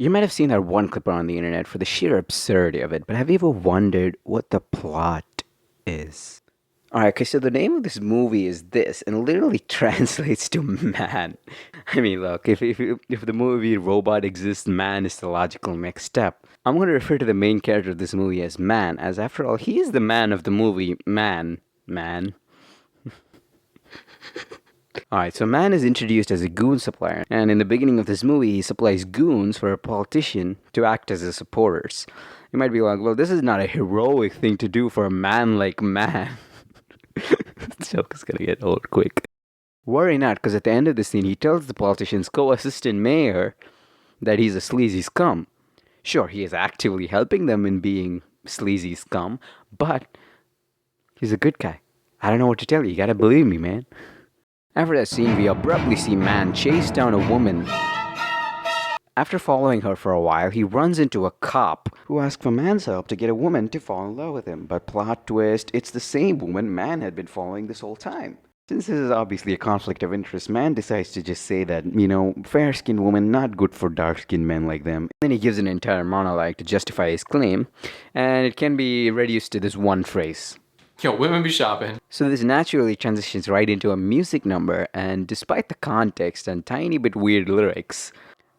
You might have seen that one clip on the internet for the sheer absurdity of it, but have you ever wondered what the plot is? Alright, okay, so the name of this movie is this, and literally translates to man. I mean, look, if the movie Robot exists, man is the logical next step. I'm going to refer to the main character of this movie as Man, as after all, he is the man of the movie, Man. Man. Alright, so Man is introduced as a goon supplier, and in the beginning of this movie, he supplies goons for a politician to act as his supporters. You might be like, well, this is not a heroic thing to do for a man like Man. This joke is gonna get old quick. Worry not, because at the end of the scene, he tells the politician's co-assistant mayor that he's a sleazy scum. Sure, he is actively helping them in being sleazy scum, but he's a good guy. I don't know what to tell you gotta believe me, man. After that scene, we abruptly see Man chase down a woman. After following her for a while, he runs into a cop who asks for Man's help to get a woman to fall in love with him. But plot twist, it's the same woman Man had been following this whole time. Since this is obviously a conflict of interest, Man decides to just say that, fair-skinned woman not good for dark-skinned men like them. And then he gives an entire monologue to justify his claim, and it can be reduced to this one phrase. Yo, women be shopping. So this naturally transitions right into a music number, and despite the context and tiny bit weird lyrics,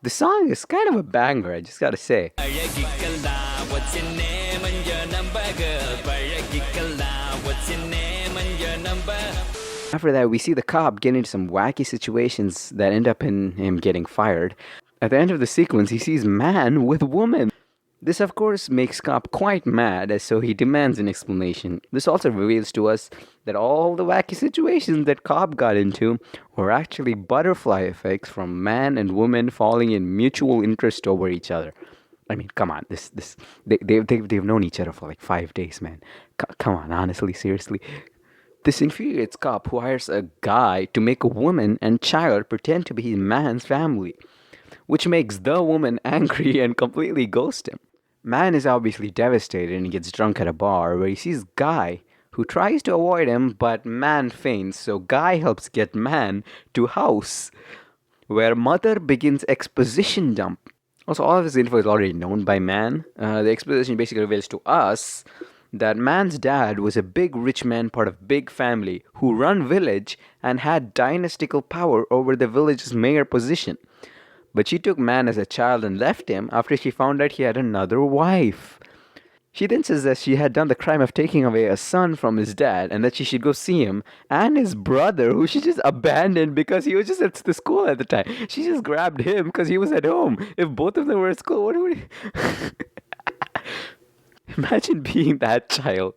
the song is kind of a banger, I just gotta say. What's your name and your number, girl? What's your name and your number? After that, we see the cop get into some wacky situations that end up in him getting fired. At the end of the sequence, he sees Man with woman. This, of course, makes Cop quite mad, as so he demands an explanation. This also reveals to us that all the wacky situations that Cop got into were actually butterfly effects from man and woman falling in mutual interest over each other. I mean, come on, they've known each other for like 5 days, man. Come on, honestly, seriously. This infuriates Cop, who hires a guy to make a woman and child pretend to be Man's family, which makes the woman angry and completely ghost him. Man is obviously devastated and he gets drunk at a bar where he sees Guy, who tries to avoid him, but Man faints, so Guy helps get Man to house, where Mother begins exposition dump. Also, all of this info is already known by Man. The exposition basically reveals to us that Man's dad was a big rich man, part of big family, who run village and had dynastical power over the village's mayor position. But she took Man as a child and left him after she found out he had another wife. She then says that she had done the crime of taking away a son from his dad and that she should go see him and his brother, who she just abandoned because he was just at the school at the time. She just grabbed him because he was at home. If both of them were at school, what would he... Imagine being that child.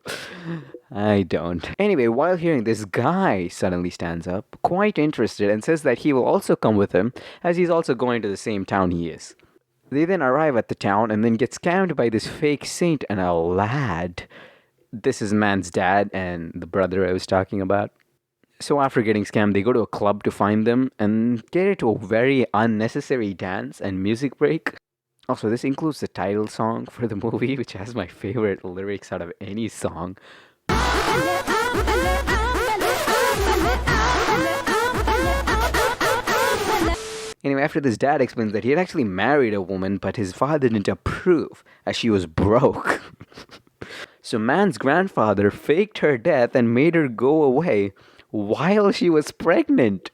I don't. Anyway, while hearing this, Guy suddenly stands up, quite interested, and says that he will also come with him, as he's also going to the same town he is. They then arrive at the town and then get scammed by this fake saint and a lad. This is Man's dad and the brother I was talking about. So after getting scammed, they go to a club to find them and get into a very unnecessary dance and music break. Also, this includes the title song for the movie, which has my favorite lyrics out of any song. Anyway, after this, Dad explains that he had actually married a woman, but his father didn't approve, as she was broke. So Man's grandfather faked her death and made her go away while she was pregnant.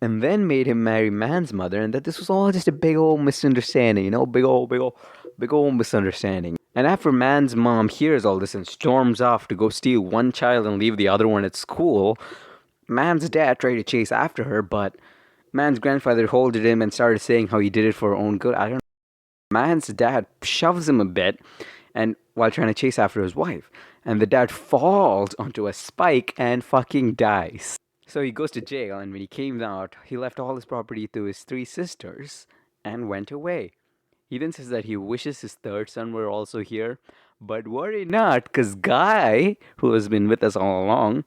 And then made him marry Man's mother, and that this was all just a big old misunderstanding, big old misunderstanding. And after Man's mom hears all this and storms off to go steal one child and leave the other one at school, Man's dad tried to chase after her, but Man's grandfather holded him and started saying how he did it for her own good. I don't know. Man's dad shoves him a bit, and while trying to chase after his wife, and the dad falls onto a spike and fucking dies. So he goes to jail, and when he came out, he left all his property to his 3 sisters and went away. He then says that he wishes his third son were also here, but worry not, because Guy, who has been with us all along,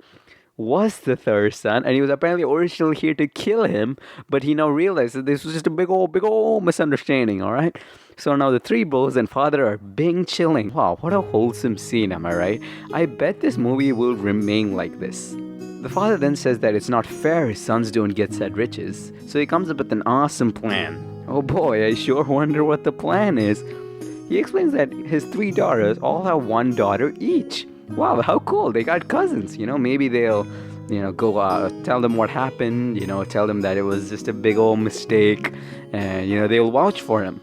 was the third son, and he was apparently originally here to kill him, but he now realized that this was just a big old misunderstanding, alright? So now the 3 bros and father are being chilling. Wow, what a wholesome scene, am I right? I bet this movie will remain like this. The father then says that it's not fair his sons don't get said riches, so he comes up with an awesome plan. Oh boy, I sure wonder what the plan is. He explains that his 3 daughters all have one daughter each. Wow, how cool. They got cousins. Maybe they'll, go tell them what happened, tell them that it was just a big old mistake, and, they'll vouch for him.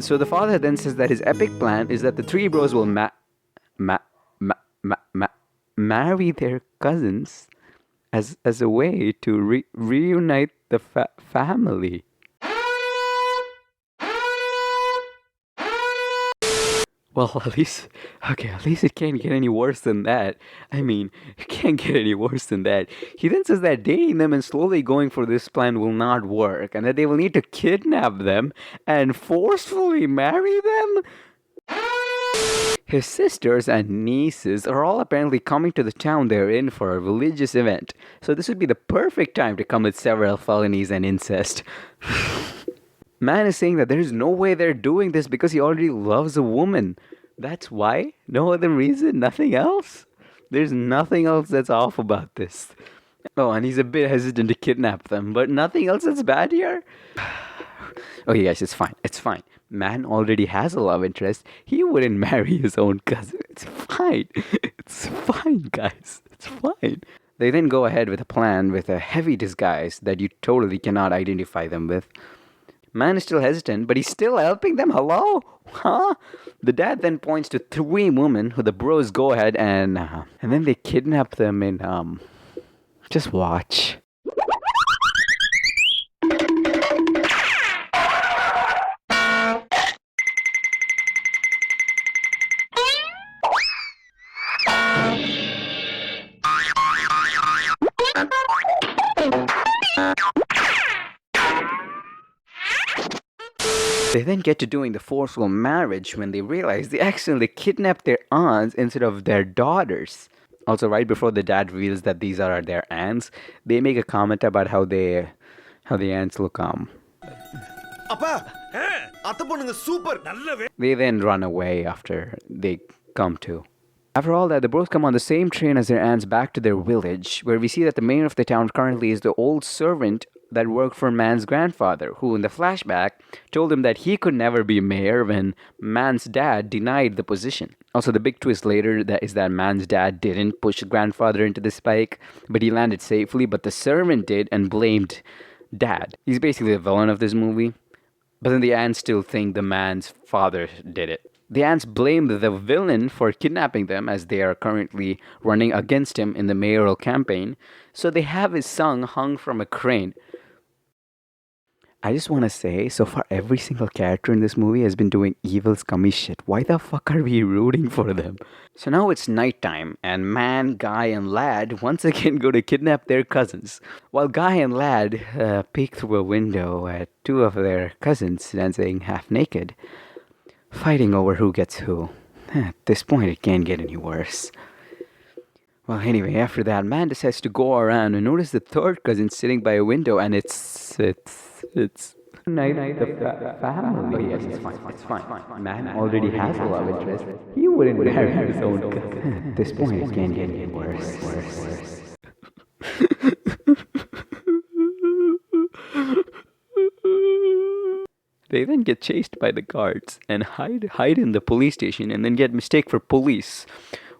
So the father then says that his epic plan is that the three bros will marry their cousins as a way to reunite the family. Well, at least it can't get any worse than that. I mean, it can't get any worse than that. He then says that dating them and slowly going for this plan will not work, and that they will need to kidnap them and forcefully marry them. His sisters and nieces are all apparently coming to the town they're in for a religious event, so this would be the perfect time to commit several felonies and incest. Man is saying that there's no way they're doing this because he already loves a woman. That's why? No other reason? Nothing else? There's nothing else that's off about this. Oh, and he's a bit hesitant to kidnap them, but nothing else that's bad here? Okay, guys, it's fine. It's fine. Man already has a love interest. He wouldn't marry his own cousin. It's fine. It's fine, guys. It's fine. They then go ahead with a plan with a heavy disguise that you totally cannot identify them with. Man is still hesitant, but he's still helping them? Hello? Huh? The dad then points to 3 women who the bros go ahead and then they kidnap them and just watch. They then get to doing the forceful marriage when they realize they accidentally kidnapped their aunts instead of their daughters. Also, right before the dad reveals that these are their aunts, they make a comment about how the aunts look They then run away after they come to. After all that, the bros come on the same train as their aunts back to their village, where we see that the mayor of the town currently is the old servant that worked for Man's grandfather, who in the flashback told him that he could never be mayor when Man's dad denied the position. Also, the big twist later is that Man's dad didn't push grandfather into the spike, but he landed safely, but the servant did and blamed dad. He's basically the villain of this movie, but then the aunts still think the man's father did it. The aunts blame the villain for kidnapping them as they are currently running against him in the mayoral campaign, so they have his son hung from a crane. I just want to say, so far every single character in this movie has been doing evil, scummy shit. Why the fuck are we rooting for them? So now it's nighttime, and Man, Guy, and Lad once again go to kidnap their cousins. While Guy and Lad peek through a window at 2 of their cousins dancing half naked, fighting over who gets who. At this point, it can't get any worse. Well, anyway, after that, Man decides to go around and notice the 3rd cousin sitting by a window, and it's night the family. Oh yes, it's fine. Man already has a love interest. He wouldn't marry his own cousin. At this point, it can't get any worse. They then get chased by the guards and hide in the police station and then get mistaken for police,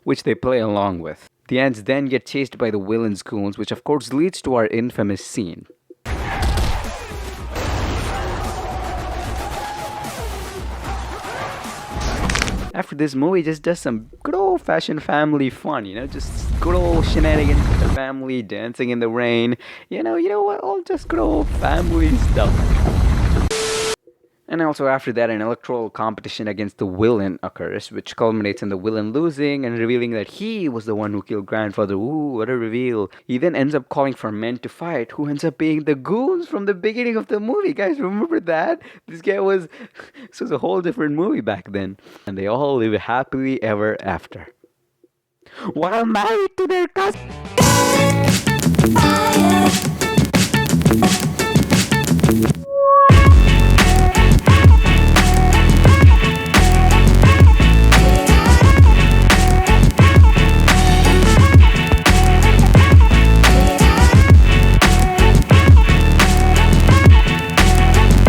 which they play along with. The ants then get chased by the villain's goons, which of course leads to our infamous scene. After this, movie just does some good old-fashioned family fun, just good old shenanigans with the family, dancing in the rain, you know what, all just good old family stuff. And also after that, an electoral competition against the villain occurs, which culminates in the villain losing and revealing that he was the one who killed grandfather. Ooh, what a reveal. He then ends up calling for men to fight, who ends up being the goons from the beginning of the movie. Guys, remember that? This was a whole different movie back then. And they all live happily ever after, while married to their cousin.